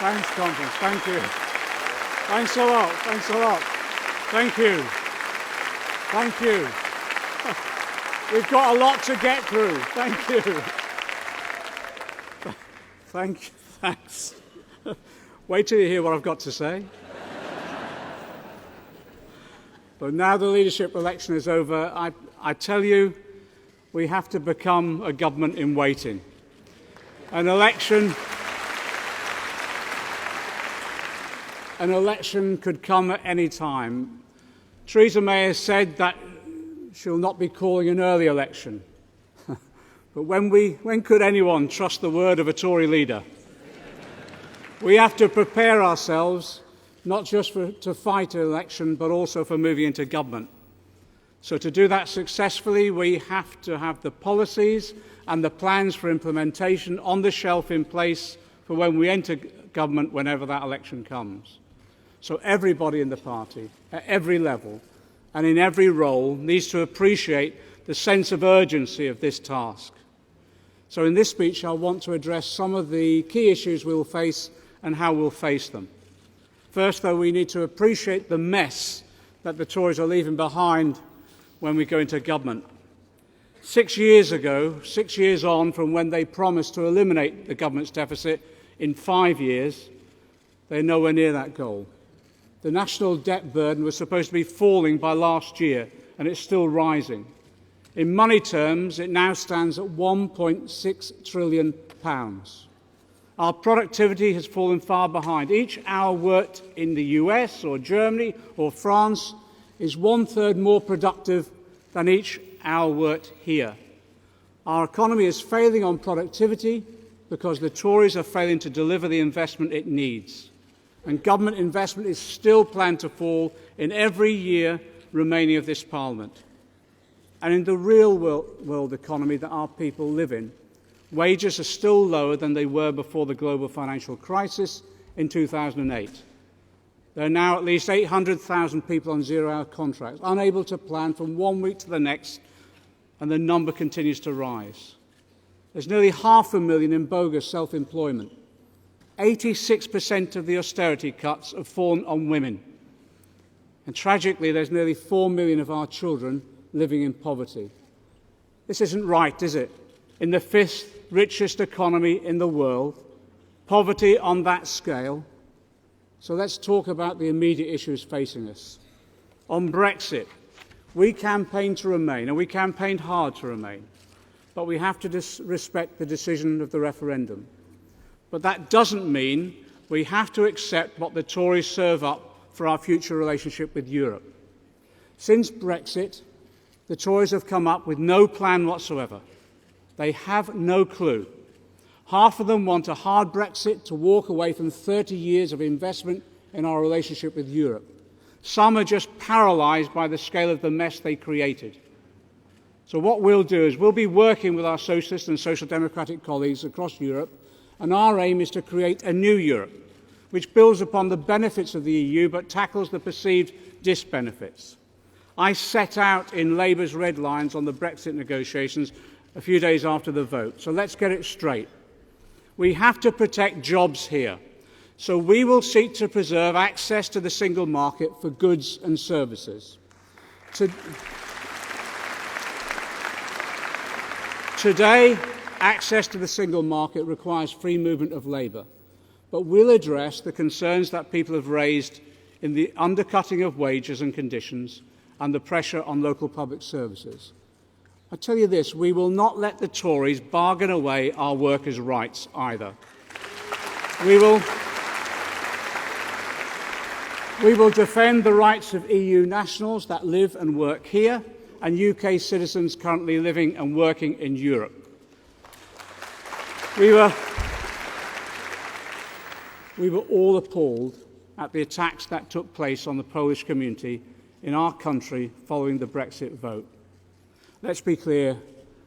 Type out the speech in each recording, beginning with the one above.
Thanks, conference. Thank you. Thanks a lot. Thanks a lot. Thank you. Thank you. We've got a lot to get through. Thank you. Thanks. Wait till you hear what I've got to say. But now the leadership election is over, I tell you, we have to become a government in waiting. An election could come at any time. Theresa May has said that she'll not be calling an early election. But when could anyone trust the word of a Tory leader? We have to prepare ourselves, not just to fight an election, but also for moving into government. So to do that successfully, we have to have the policies and the plans for implementation on the shelf in place for when we enter government, whenever that election comes. So everybody in the party, at every level and in every role, needs to appreciate the sense of urgency of this task. So in this speech, I want to address some of the key issues we will face and how we'll face them. First, though, we need to appreciate the mess that the Tories are leaving behind when we go into government. 6 years ago, 6 years on from when they promised to eliminate the government's deficit in 5 years, they're nowhere near that goal. The national debt burden was supposed to be falling by last year, and it's still rising. In money terms, it now stands at £1.6 trillion. Our productivity has fallen far behind. Each hour worked in the US or Germany or France is 1/3 more productive than each hour worked here. Our economy is failing on productivity because the Tories are failing to deliver the investment it needs. And government investment is still planned to fall in every year remaining of this Parliament. And in the real world economy that our people live in, wages are still lower than they were before the global financial crisis in 2008. There are now at least 800,000 people on zero-hour contracts, unable to plan from 1 week to the next, and the number continues to rise. There's nearly 500,000 in bogus self-employment. 86% of the austerity cuts have fallen on women. And tragically, there's nearly 4 million of our children living in poverty. This isn't right, is it? In the fifth richest economy in the world, poverty on that scale. So let's talk about the immediate issues facing us. On Brexit, we campaigned to remain, and we campaigned hard to remain, but we have to respect the decision of the referendum. But that doesn't mean we have to accept what the Tories serve up for our future relationship with Europe. Since Brexit, the Tories have come up with no plan whatsoever. They have no clue. Half of them want a hard Brexit to walk away from 30 years of investment in our relationship with Europe. Some are just paralysed by the scale of the mess they created. So what we'll do is we'll be working with our socialist and social democratic colleagues across Europe, and our aim is to create a new Europe, which builds upon the benefits of the EU but tackles the perceived disbenefits. I set out in Labour's red lines on the Brexit negotiations a few days after the vote. So let's get it straight. We have to protect jobs here. So we will seek to preserve access to the single market for goods and services. Today, access to the single market requires free movement of labour. But we'll address the concerns that people have raised in the undercutting of wages and conditions and the pressure on local public services. I tell you this, we will not let the Tories bargain away our workers' rights either. We will defend the rights of EU nationals that live and work here and UK citizens currently living and working in Europe. We were all appalled at the attacks that took place on the Polish community in our country following the Brexit vote. Let's be clear,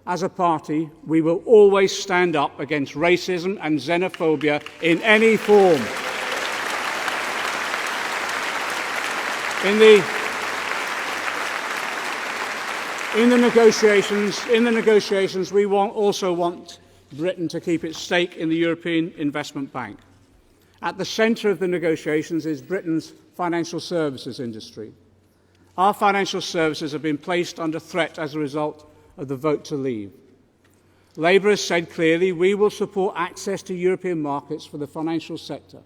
as a party, we will always stand up against racism and xenophobia in any form. In the negotiations, we also want Britain to keep its stake in the European Investment Bank. At the centre of the negotiations is Britain's financial services industry. Our financial services have been placed under threat as a result of the vote to leave. Labour has said clearly we will support access to European markets for the financial sector,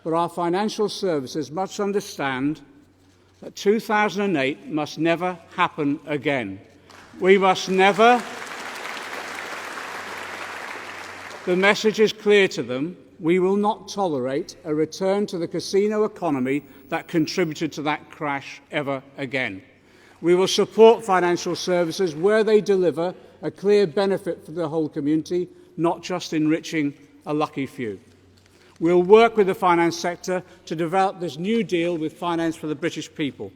but our financial services must understand that 2008 must never happen again. We must never. The message is clear to them. We will not tolerate a return to the casino economy that contributed to that crash ever again. We will support financial services where they deliver a clear benefit for the whole community, not just enriching a lucky few. We'll work with the finance sector to develop this new deal with finance for the British people.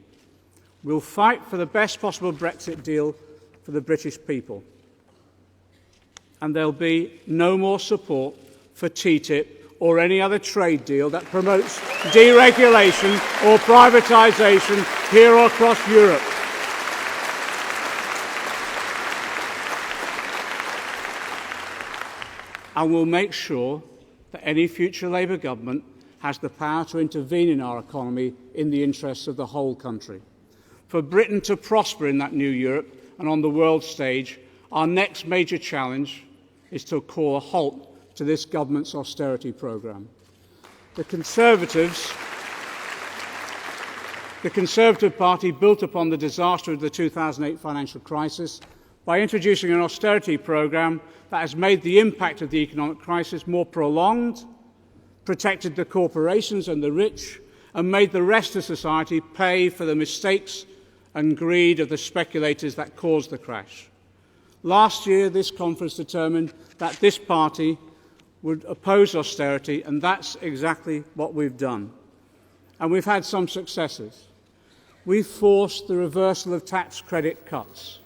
We'll fight for the best possible Brexit deal for the British people. And there'll be no more support for TTIP or any other trade deal that promotes deregulation or privatisation here or across Europe. And we'll make sure that any future Labour government has the power to intervene in our economy in the interests of the whole country. For Britain to prosper in that new Europe and on the world stage, our next major challenge is to call a halt to this government's austerity programme. The Conservative Party built upon the disaster of the 2008 financial crisis by introducing an austerity programme that has made the impact of the economic crisis more prolonged, protected the corporations and the rich, and made the rest of society pay for the mistakes and greed of the speculators that caused the crash. Last year, this conference determined that this party would oppose austerity, and that's exactly what we've done. And we've had some successes. We forced the reversal of tax credit cuts.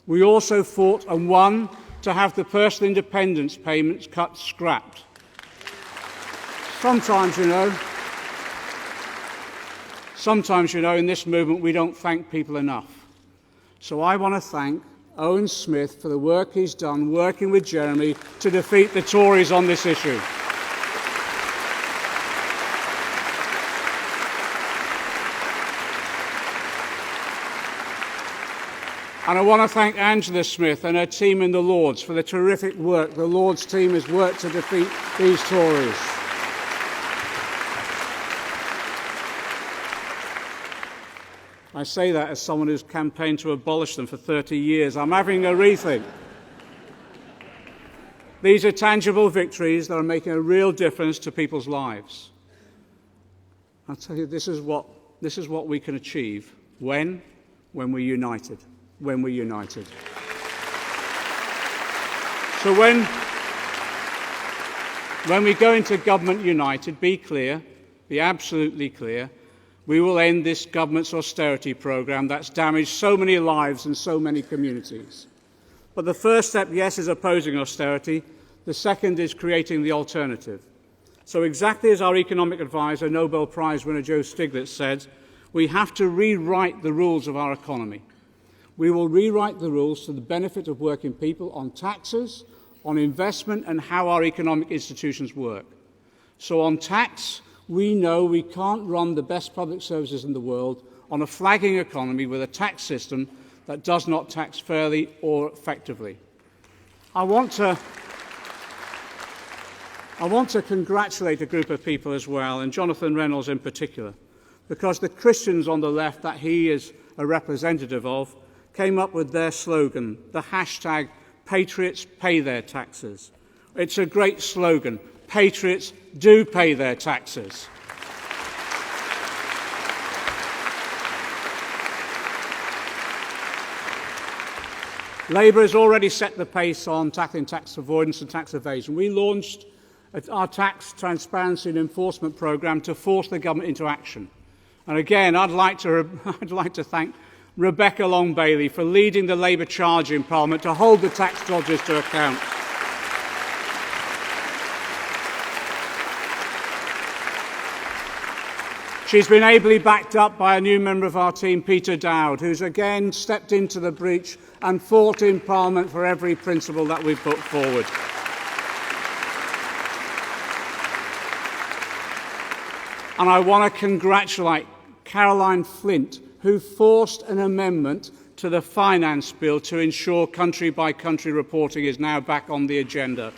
We also fought and won to have the personal independence payments cut scrapped. Sometimes, in this movement, we don't thank people enough. So I want to thank Owen Smith for the work he's done working with Jeremy to defeat the Tories on this issue. And I want to thank Angela Smith and her team in the Lords for the terrific work the Lords team has worked to defeat these Tories. I say that as someone who's campaigned to abolish them for 30 years. I'm having a rethink. These are tangible victories that are making a real difference to people's lives. I'll tell you, this is what we can achieve when we're united. When we're united. So when we go into government united, be clear, be absolutely clear, we will end this government's austerity programme that's damaged so many lives and so many communities. But the first step, yes, is opposing austerity. The second is creating the alternative. So exactly as our economic advisor, Nobel Prize winner Joe Stiglitz said, we have to rewrite the rules of our economy. We will rewrite the rules to the benefit of working people on taxes, on investment and how our economic institutions work. So on tax, we know we can't run the best public services in the world on a flagging economy with a tax system that does not tax fairly or effectively. I want to congratulate a group of people as well, and Jonathan Reynolds in particular, because the Christians on the left that he is a representative of came up with their slogan, the hashtag Patriots Pay Their Taxes. It's a great slogan. Patriots do pay their taxes. Labour has already set the pace on tackling tax avoidance and tax evasion. We launched our tax transparency and enforcement programme to force the government into action. And again, I'd like to thank Rebecca Long-Bailey for leading the Labour charge in Parliament to hold the tax dodgers to account. She's been ably backed up by a new member of our team, Peter Dowd, who's again stepped into the breach and fought in Parliament for every principle that we've put forward. And I want to congratulate Caroline Flint, who forced an amendment to the finance bill to ensure country-by-country reporting is now back on the agenda.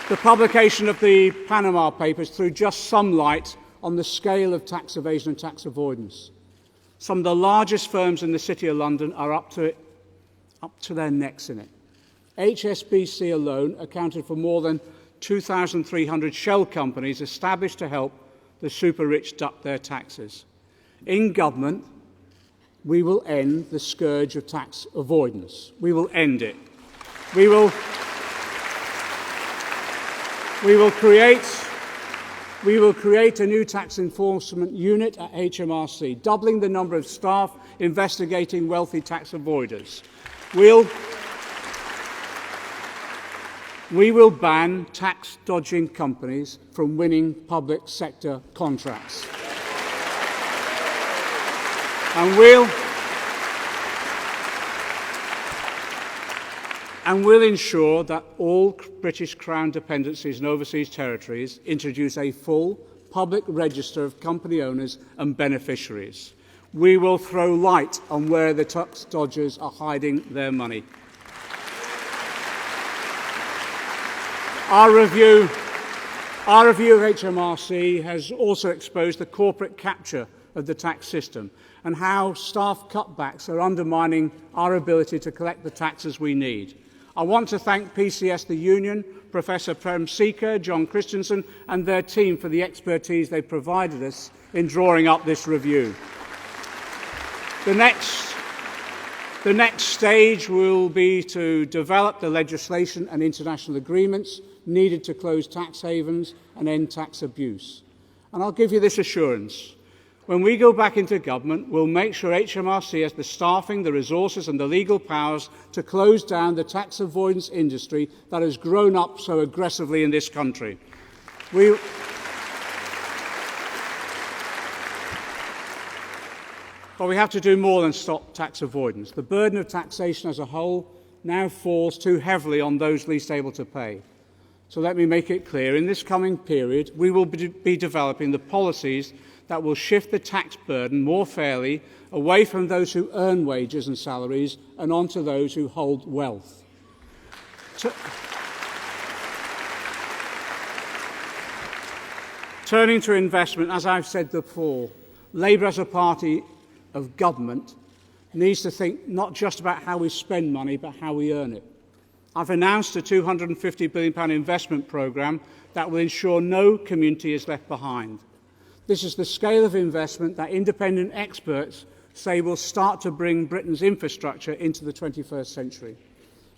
The publication of the Panama Papers threw just some light on the scale of tax evasion and tax avoidance. Some of the largest firms in the City of London are up to their necks in it. HSBC alone accounted for more than 2,300 shell companies established to help the super-rich duck their taxes. In government, we will end the scourge of tax avoidance. We will end it. We will create a new tax enforcement unit at HMRC, doubling the number of staff investigating wealthy tax avoiders. We will ban tax-dodging companies from winning public sector contracts. And we'll ensure that all British Crown dependencies and overseas territories introduce a full public register of company owners and beneficiaries. We will throw light on where the tax dodgers are hiding their money. Our review of HMRC has also exposed the corporate capture of the tax system and how staff cutbacks are undermining our ability to collect the taxes we need. I want to thank PCS, the union, Professor Prem Seeker, John Christensen and their team for the expertise they provided us in drawing up this review. The next stage will be to develop the legislation and international agreements needed to close tax havens and end tax abuse. And I'll give you this assurance. When we go back into government, we'll make sure HMRC has the staffing, the resources and the legal powers to close down the tax avoidance industry that has grown up so aggressively in this country. But we have to do more than stop tax avoidance. The burden of taxation as a whole now falls too heavily on those least able to pay. So let me make it clear, in this coming period, we will be developing the policies that will shift the tax burden more fairly away from those who earn wages and salaries and onto those who hold wealth. Turning to investment, as I've said before, Labour as a party of government needs to think not just about how we spend money, but how we earn it. I've announced a £250 billion investment programme that will ensure no community is left behind. This is the scale of investment that independent experts say will start to bring Britain's infrastructure into the 21st century.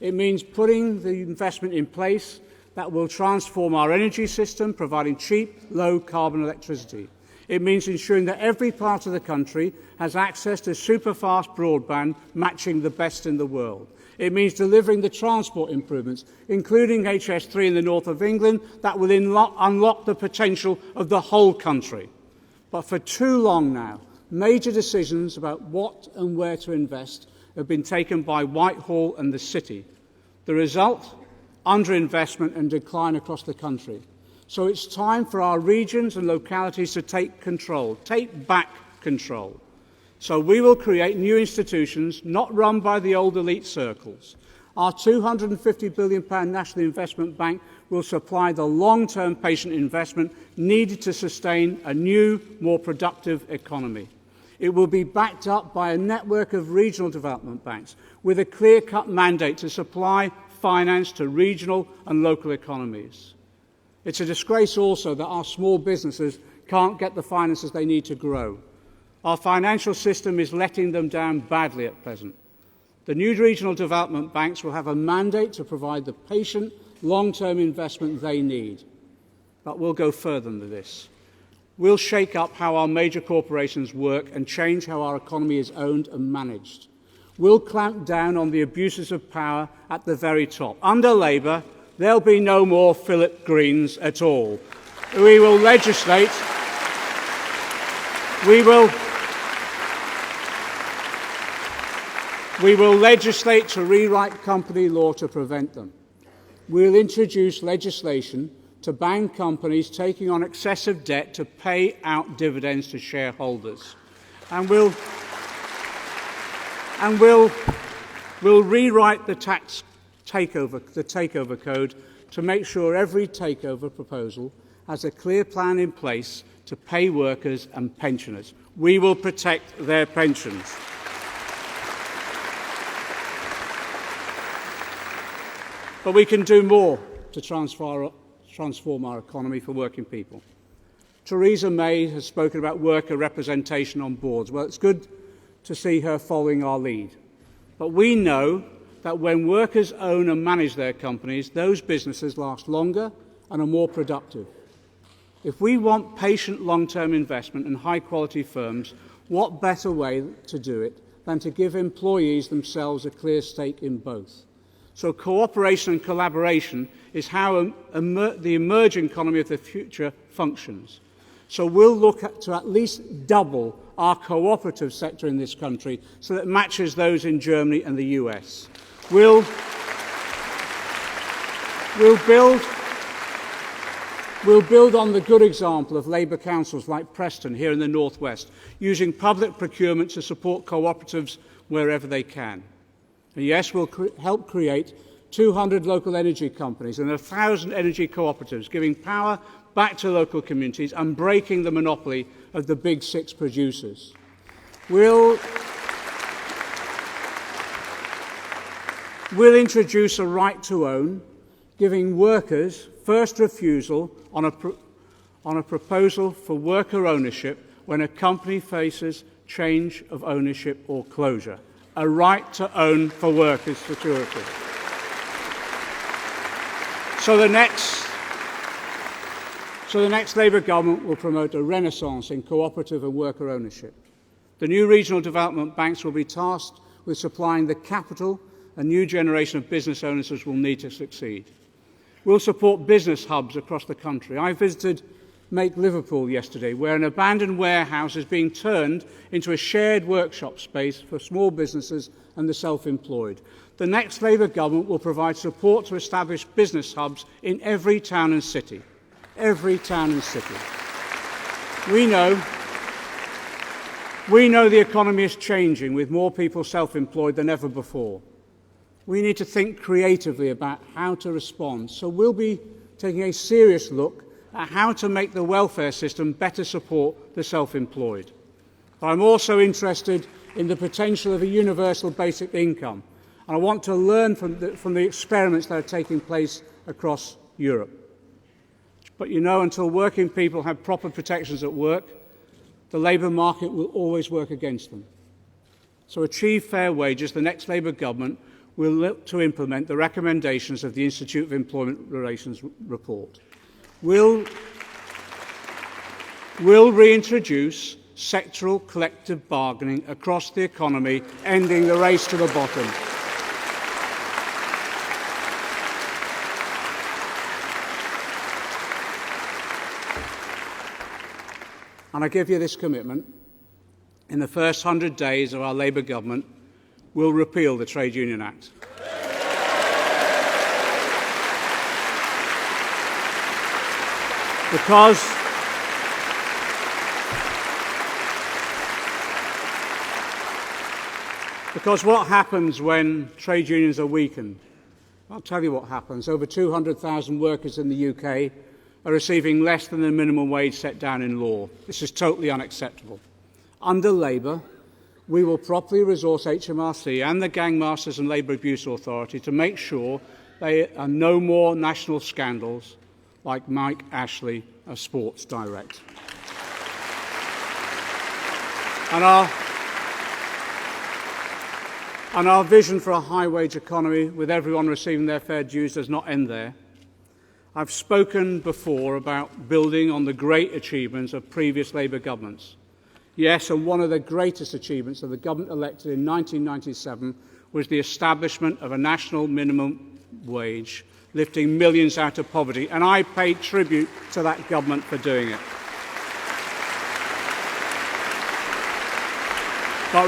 It means putting the investment in place that will transform our energy system, providing cheap, low-carbon electricity. It means ensuring that every part of the country has access to super-fast broadband matching the best in the world. It means delivering the transport improvements, including HS3 in the north of England, that will unlock the potential of the whole country. But for too long now, major decisions about what and where to invest have been taken by Whitehall and the City. The result? Underinvestment and decline across the country. So it's time for our regions and localities to take control, take back control. So we will create new institutions not run by the old elite circles. Our £250 billion National Investment Bank will supply the long-term patient investment needed to sustain a new, more productive economy. It will be backed up by a network of regional development banks with a clear-cut mandate to supply finance to regional and local economies. It's a disgrace also that our small businesses can't get the finances they need to grow. Our financial system is letting them down badly at present. The new regional development banks will have a mandate to provide the patient, long-term investment they need. But we'll go further than this. We'll shake up how our major corporations work and change how our economy is owned and managed. We'll clamp down on the abuses of power at the very top. Under Labour, there'll be no more Philip Greens at all. We will legislate. We will legislate to rewrite company law to prevent them. we'll introduce legislation to ban companies taking on excessive debt to pay out dividends to shareholders. And we'll rewrite the takeover code to make sure every takeover proposal has a clear plan in place to pay workers and pensioners. We will protect their pensions. But we can do more to transform our economy for working people. Theresa May has spoken about worker representation on boards. Well, it's good to see her following our lead. But we know that when workers own and manage their companies, those businesses last longer and are more productive. If we want patient long-term investment in high-quality firms, what better way to do it than to give employees themselves a clear stake in both? So cooperation and collaboration is how the emerging economy of the future functions. So we'll look to at least double our cooperative sector in this country so that it matches those in Germany and the US. We'll build on the good example of Labour councils like Preston here in the North West, using public procurement to support cooperatives wherever they can. And yes, we'll help create 200 local energy companies and 1,000 energy cooperatives, giving power back to local communities and breaking the monopoly of the big six producers. We'll introduce a right to own, giving workers first refusal on a proposal for worker ownership when a company faces change of ownership or closure. A right to own for workers' security. So the next Labour government will promote a renaissance in cooperative and worker ownership. The new regional development banks will be tasked with supplying the capital a new generation of business owners will need to succeed. We'll support business hubs across the country. I visited Make Liverpool yesterday, where an abandoned warehouse is being turned into a shared workshop space for small businesses and the self-employed. The next Labour government will provide support to establish business hubs in every town and city. Every town and city. We know the economy is changing with more people self-employed than ever before. We need to think creatively about how to respond. So we'll be taking a serious look at how to make the welfare system better support the self-employed. But I'm also interested in the potential of a universal basic income. And I want to learn from the experiments that are taking place across Europe. But you know, until working people have proper protections at work, the labour market will always work against them. So achieve fair wages, the next Labour government will look to implement the recommendations of the Institute of Employment Relations report. We'll reintroduce sectoral collective bargaining across the economy, ending the race to the bottom. And I give you this commitment. In the first 100 days of our Labour government, we'll repeal the Trade Union Act. Because what happens when trade unions are weakened? I'll tell you what happens. Over 200,000 workers in the UK are receiving less than the minimum wage set down in law. This is totally unacceptable. Under Labour, we will properly resource HMRC and the Gang Masters and Labour Abuse Authority to make sure there are no more national scandals like Mike Ashley of Sports Direct. And our vision for a high-wage economy with everyone receiving their fair dues does not end there. I've spoken before about building on the great achievements of previous Labour governments. Yes, and one of the greatest achievements of the government elected in 1997 was the establishment of a national minimum wage, lifting millions out of poverty, and I pay tribute to that government for doing it. But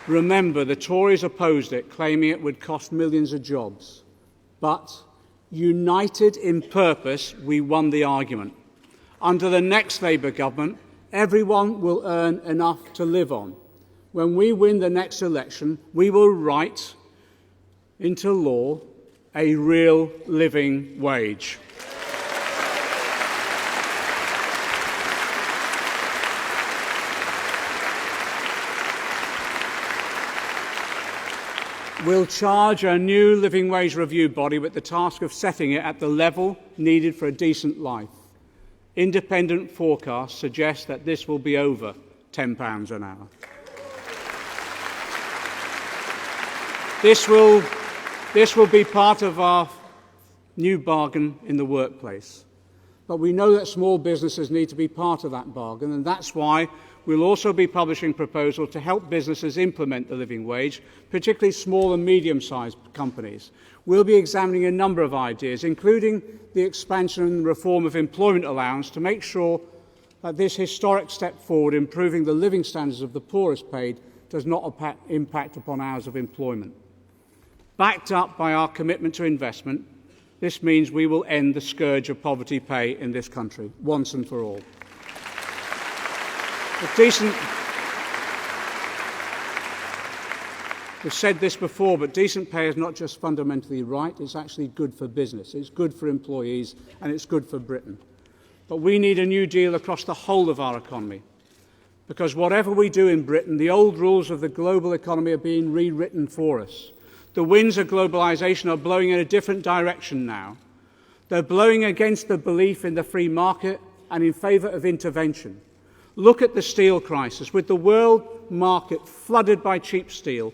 Remember, the Tories opposed it, claiming it would cost millions of jobs. But, united in purpose, we won the argument. Under the next Labour government, everyone will earn enough to live on. When we win the next election, we will write into law a real living wage. We'll charge a new living wage review body with the task of setting it at the level needed for a decent life. Independent forecasts suggest that this will be over £10 an hour. This will be part of our new bargain in the workplace. But we know that small businesses need to be part of that bargain, and that's why we'll also be publishing proposals to help businesses implement the living wage, particularly small and medium-sized companies. We'll be examining a number of ideas, including the expansion and reform of employment allowance, to make sure that this historic step forward, improving the living standards of the poorest paid, does not impact upon hours of employment. Backed up by our commitment to investment, this means we will end the scourge of poverty pay in this country, once and for all. We've said this before, but decent pay is not just fundamentally right, it's actually good for business, it's good for employees, and it's good for Britain. But we need a new deal across the whole of our economy, because whatever we do in Britain, the old rules of the global economy are being rewritten for us. The winds of globalisation are blowing in a different direction now. They're blowing against the belief in the free market and in favour of intervention. Look at the steel crisis. With the world market flooded by cheap steel,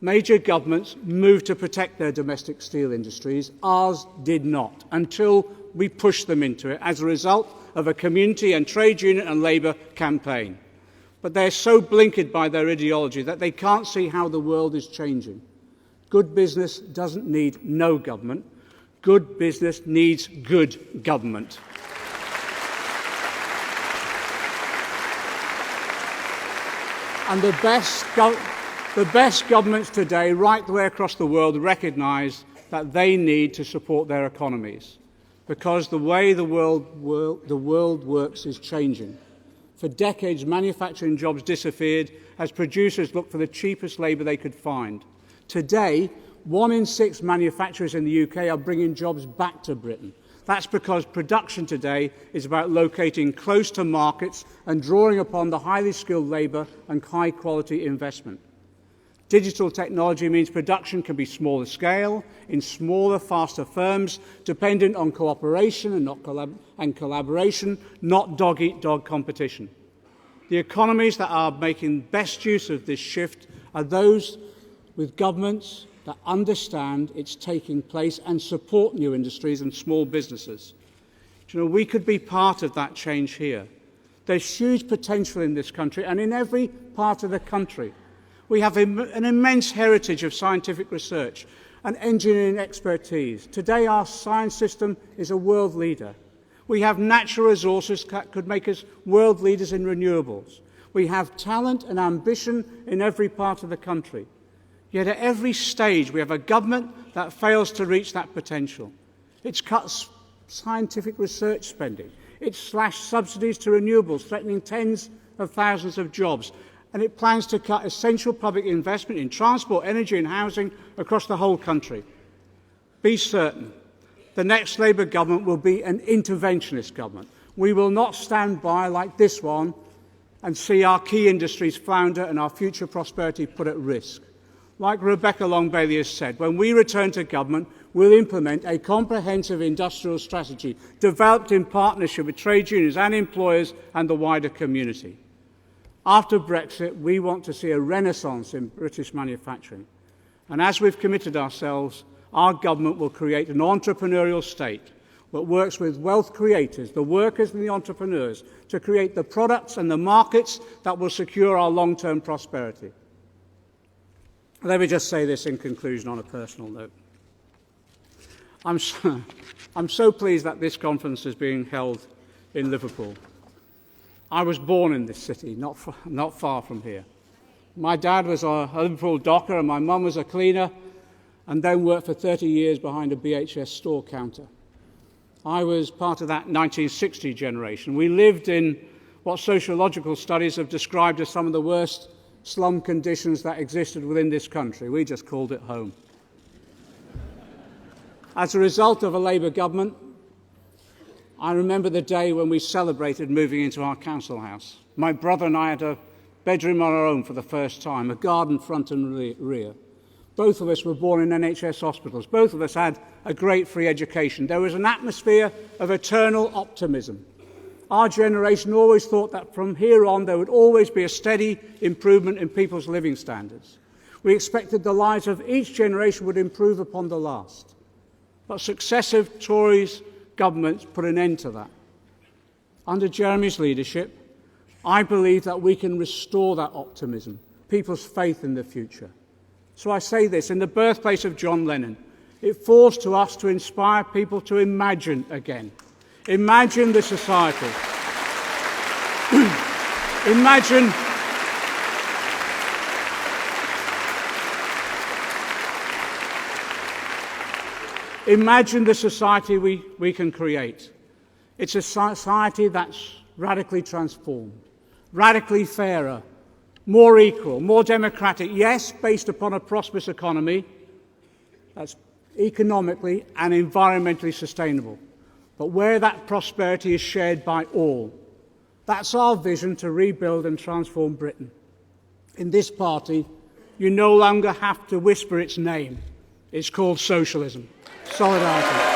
major governments moved to protect their domestic steel industries. Ours did not, until we pushed them into it as a result of a community and trade union and Labour campaign. But they're so blinkered by their ideology that they can't see how the world is changing. Good business doesn't need no government. Good business needs good government. And the best governments today, right the way across the world, recognise that they need to support their economies, because the way the world works is changing. For decades, manufacturing jobs disappeared as producers looked for the cheapest labour they could find. Today, 1 in 6 manufacturers in the UK are bringing jobs back to Britain. That's because production today is about locating close to markets and drawing upon the highly skilled labour and high-quality investment. Digital technology means production can be smaller scale, in smaller, faster firms, dependent on cooperation and collaboration, not dog-eat-dog competition. The economies that are making best use of this shift are those with governments that understand it's taking place and support new industries and small businesses. We could be part of that change here. There's huge potential in this country and in every part of the country. We have an immense heritage of scientific research and engineering expertise. Today, our science system is a world leader. We have natural resources that could make us world leaders in renewables. We have talent and ambition in every part of the country. Yet at every stage, we have a government that fails to reach that potential. It's cut scientific research spending. It's slashed subsidies to renewables, threatening tens of thousands of jobs. And it plans to cut essential public investment in transport, energy and housing across the whole country. Be certain, the next Labour government will be an interventionist government. We will not stand by like this one and see our key industries flounder and our future prosperity put at risk. Like Rebecca Long-Bailey has said, when we return to government, we'll implement a comprehensive industrial strategy developed in partnership with trade unions and employers and the wider community. After Brexit, we want to see a renaissance in British manufacturing. And as we've committed ourselves, our government will create an entrepreneurial state that works with wealth creators, the workers and the entrepreneurs, to create the products and the markets that will secure our long-term prosperity. Let me just say this in conclusion on a personal note. I'm so pleased that this conference is being held in Liverpool. I was born in this city, not far from here. My dad was a Liverpool docker and my mum was a cleaner, and then worked for 30 years behind a BHS store counter. I was part of that 1960 generation. We lived in what sociological studies have described as some of the worst slum conditions that existed within this country. We just called it home. As a result of a Labour government, I remember the day when we celebrated moving into our council house. My brother and I had a bedroom on our own for the first time, a garden front and rear. Both of us were born in NHS hospitals. Both of us had a great free education. There was an atmosphere of eternal optimism. Our generation always thought that from here on there would always be a steady improvement in people's living standards. We expected the lives of each generation would improve upon the last. But successive Tories governments put an end to that. Under Jeremy's leadership, I believe that we can restore that optimism, people's faith in the future. So I say this, in the birthplace of John Lennon, it falls to us to inspire people to imagine again. Imagine the society. Imagine the society we can create. It's a society that's radically transformed, radically fairer, more equal, more democratic, yes, based upon a prosperous economy that's economically and environmentally sustainable, but where that prosperity is shared by all. That's our vision to rebuild and transform Britain. In this party, you no longer have to whisper its name. It's called socialism. Solidarity.